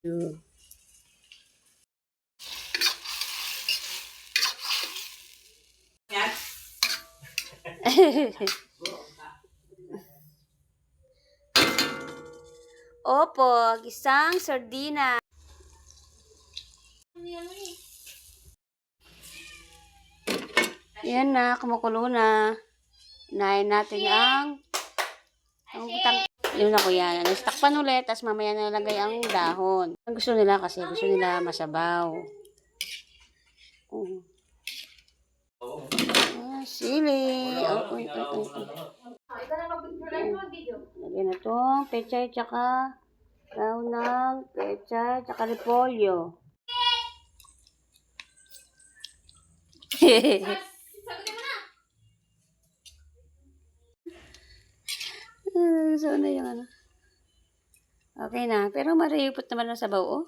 Opo, isang sardina. Yan na, kumukulo na. Unahin natin ang yun ako yan. Takpan ulit, tapos mamaya nalagay ang dahon. Ang gusto nila kasi, gusto nila masabaw. Sili. Lagyan na itong pechay, tsaka daon ng pechay, tsaka repolyo. So na yung ano. Okay na. Pero maripot naman ang sabaw, oh.